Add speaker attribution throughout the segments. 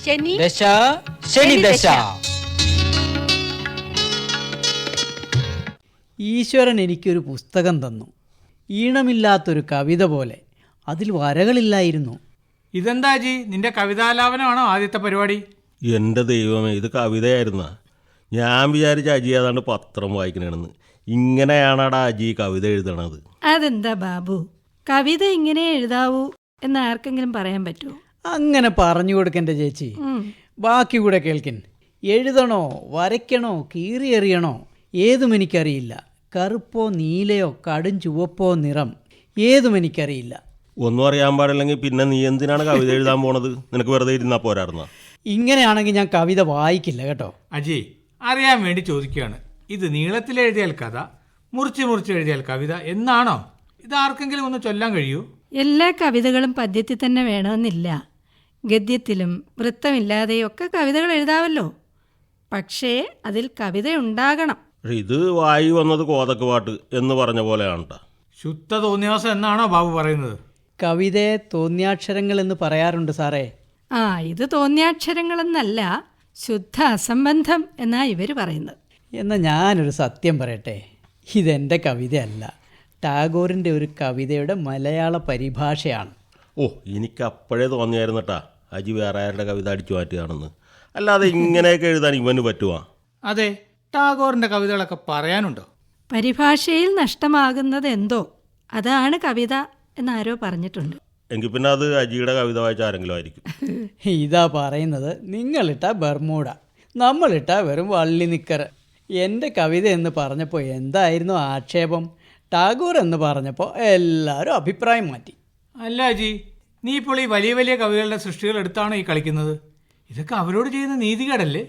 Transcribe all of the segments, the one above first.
Speaker 1: ദശ ശനി ദശ.
Speaker 2: ഈശ്വരൻ എനിക്കൊരു പുസ്തകം തന്നു, ഈണമില്ലാത്തൊരു കവിത പോലെ. അതിൽ വരകളില്ലായിരുന്നു.
Speaker 3: ഇതെന്താ ജി, നിന്റെ കവിതാലാപനമാണോ ആദ്യത്തെ പരിപാടി?
Speaker 4: എൻ്റെ ദൈവമേ, ഇത് കവിതയായിരുന്ന. ഞാൻ വിചാരിച്ച അജി ഏതാണ്ട് പത്രം വായിക്കണമെന്ന്. ഇങ്ങനെയാണടാ അജി കവിത എഴുതണത്?
Speaker 5: അതെന്താ ബാബു, കവിത ഇങ്ങനെ എഴുതാവൂ എന്ന് ആർക്കെങ്കിലും പറയാൻ പറ്റുമോ?
Speaker 2: അങ്ങനെ പറഞ്ഞു കൊടുക്കൻ്റെ ചേച്ചി. ബാക്കി കൂടെ കേൾക്കൻ. എഴുതണോ, വരയ്ക്കണോ, കീറിയെറിയണോ, ഏതും എനിക്കറിയില്ല. കറുപ്പോ നീലയോ കടും ചുവപ്പോ നിറം, ഏതും എനിക്കറിയില്ല.
Speaker 4: ഒന്നും അറിയാൻ പാടില്ലെങ്കിൽ പിന്നെ നീ എന്തിനാണ് കവിത എഴുതാൻ പോണത്? നിനക്ക് വെറുതെ ഇരുന്നാ പോരായിരുന്ന?
Speaker 2: ഇങ്ങനെയാണെങ്കിൽ ഞാൻ കവിത വായിക്കില്ല കേട്ടോ.
Speaker 3: അജി, അറിയാൻ വേണ്ടി ചോദിക്കുകയാണ്. ഇത് നീളത്തിലെഴുതിയാൽ കഥ, മുറിച്ച് എഴുതിയാൽ കവിത എന്നാണോ? ഇത് ആർക്കെങ്കിലും ഒന്ന് ചൊല്ലാൻ കഴിയൂ?
Speaker 5: എല്ലാ കവിതകളും പദ്യത്തിൽ തന്നെ വേണമെന്നില്ല. ഗദ്യത്തിലും വൃത്തമില്ലാതെയൊക്കെ കവിതകൾ എഴുതാവല്ലോ. പക്ഷേ അതിൽ കവിത ഉണ്ടാകണം.
Speaker 4: ഇത് വായി വന്നത് കോതക്ക് പാട്ട് എന്ന് പറഞ്ഞ പോലെയാണ് ട്ടാ.
Speaker 3: ശുദ്ധ തോന്നിയാസം എന്നാണോ ബാബു പറയുന്നത്?
Speaker 2: കവിതയെ തോന്നിയാക്ഷരങ്ങൾ എന്ന് പറയാറുണ്ട് സാറേ.
Speaker 5: ഇത് തോന്നിയാക്ഷരങ്ങളെന്നല്ല, ശുദ്ധ അസംബന്ധം എന്നാ ഇവർ പറയുന്നത്.
Speaker 2: എന്നാൽ ഞാനൊരു സത്യം പറയട്ടെ, ഇതെൻ്റെ കവിതയല്ല, ടാഗോറിൻ്റെ ഒരു കവിതയുടെ മലയാള പരിഭാഷയാണ്.
Speaker 4: ഓ, എനിക്ക് അപ്പോഴേ തോന്നിയായിരുന്നട്ടാ അജി വേറെ ആരുടെ കവിത അടിച്ചു മാറ്റുകയാണെന്ന്. അല്ലാതെ ഇങ്ങനെയൊക്കെ എഴുതാൻ ഇവന് പറ്റുവാ?
Speaker 3: അതെ, ടാഗോറിന്റെ കവിതകളൊക്കെ പറയാനുണ്ടോ?
Speaker 5: പരിഭാഷയിൽ നഷ്ടമാകുന്നത് എന്തോ അതാണ് കവിത എന്നാരോ പറഞ്ഞിട്ടുണ്ട്.
Speaker 4: എങ്കിൽ പിന്നെ അത് അജിയുടെ കവിത വായിച്ച ആരെങ്കിലും ആയിരിക്കും.
Speaker 2: ഇതാ പറയുന്നത്, നിങ്ങളിട്ട ബർമൂഡ, നമ്മളിട്ട വെറും വള്ളി നിക്കറ്. എൻ്റെ കവിത എന്ന് പറഞ്ഞപ്പോൾ എന്തായിരുന്നു ആക്ഷേപം? ടാഗോർ എന്ന് പറഞ്ഞപ്പോൾ എല്ലാവരും അഭിപ്രായം മാറ്റി.
Speaker 3: അല്ല അജി, നീ ഇപ്പോൾ ഈ വലിയ വലിയ കവികളുടെ സൃഷ്ടികൾ എടുത്താണോ ഈ കളിക്കുന്നത്? ഇതൊക്കെ അവരോട് ചെയ്യുന്ന നീതികേടല്ലേ?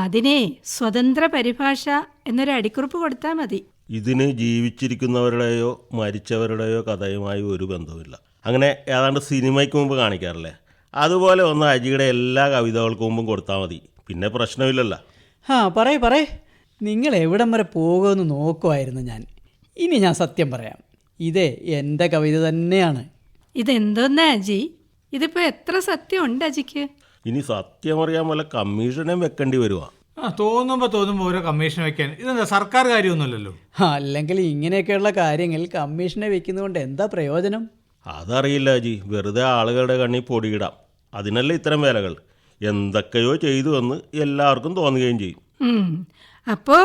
Speaker 5: അതിനെ സ്വതന്ത്ര പരിഭാഷ എന്നൊരു അടിക്കുറിപ്പ് കൊടുത്താൽ മതി.
Speaker 4: ഇതിന് ജീവിച്ചിരിക്കുന്നവരുടെയോ മരിച്ചവരുടെയോ കഥയുമായി ഒരു ബന്ധവുമില്ല. അങ്ങനെ ഏതാണ്ട് സിനിമയ്ക്ക് മുമ്പ് കാണിക്കാറില്ലേ, അതുപോലെ ഒന്ന് അജിയുടെ എല്ലാ കവിതകൾക്ക് മുമ്പും കൊടുത്താൽ മതി. പിന്നെ പ്രശ്നമില്ലല്ലോ.
Speaker 2: പറയേ, നിങ്ങൾ എവിടം വരെ പോകുമെന്ന് നോക്കുമായിരുന്നു ഞാൻ. ഇനി ഞാൻ സത്യം പറയാം, ഇതേ എൻ്റെ കവിത തന്നെയാണ്.
Speaker 5: ഇതെന്തോന്നാ അജി, ഇതിപ്പോൾ എത്ര സത്യം ഉണ്ട് അജിക്ക്?
Speaker 4: ഇനി സത്യമറിയാൻ വല്ല കമ്മീഷനും വെക്കേണ്ടി വരുവാ.
Speaker 3: തോന്നുമ്പോൾ ഓരോ കമ്മീഷൻ വെക്കാൻ ഇതെന്താ സർക്കാർ കാര്യമൊന്നുമല്ലല്ലോ.
Speaker 2: അല്ലെങ്കിൽ ഇങ്ങനെയൊക്കെയുള്ള കാര്യങ്ങൾ കമ്മീഷനെ വെക്കുന്നതുകൊണ്ട് എന്താ പ്രയോജനം?
Speaker 4: അതറിയില്ല അജി, വെറുതെ ആളുകളുടെ കണ്ണിൽ പൊടിയിടാം. അതിനല്ല ഇത്തരം വേലകൾ. എന്തൊക്കെയോ ചെയ്തു എന്ന് എല്ലാവർക്കും തോന്നുകയും ചെയ്യും.
Speaker 5: അപ്പോൾ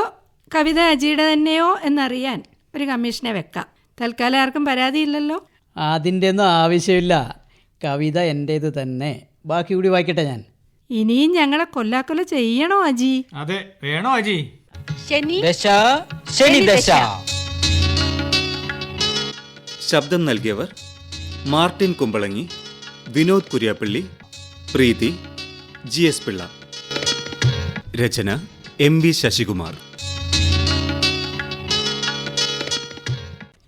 Speaker 5: കവിത അജിയുടെ തന്നെയോ എന്നറിയാൻ ഒരു കമ്മീഷനെ വെക്കാം. തൽക്കാലം ആർക്കും പരാതിയില്ലല്ലോ.
Speaker 2: അതിൻ്റെ ഒന്നും ആവശ്യമില്ല, കവിത എൻ്റേത് തന്നെ. ബാക്കി കൂടി വായിക്കട്ടെ ഞാൻ.
Speaker 5: ഇനിയും ഞങ്ങളെ കൊല്ലാക്കൊല ചെയ്യണോ അജി?
Speaker 3: അതെ, വേണോ അജി?
Speaker 1: ദശ ശനി ദശ.
Speaker 6: ശബ്ദം നൽകിയവർ മാർട്ടിൻ കുമ്പളങ്ങി, വിനോദ് കുര്യാപ്പള്ളി, പ്രീതി, GS പിള്ള. രചന MV ശശികുമാർ.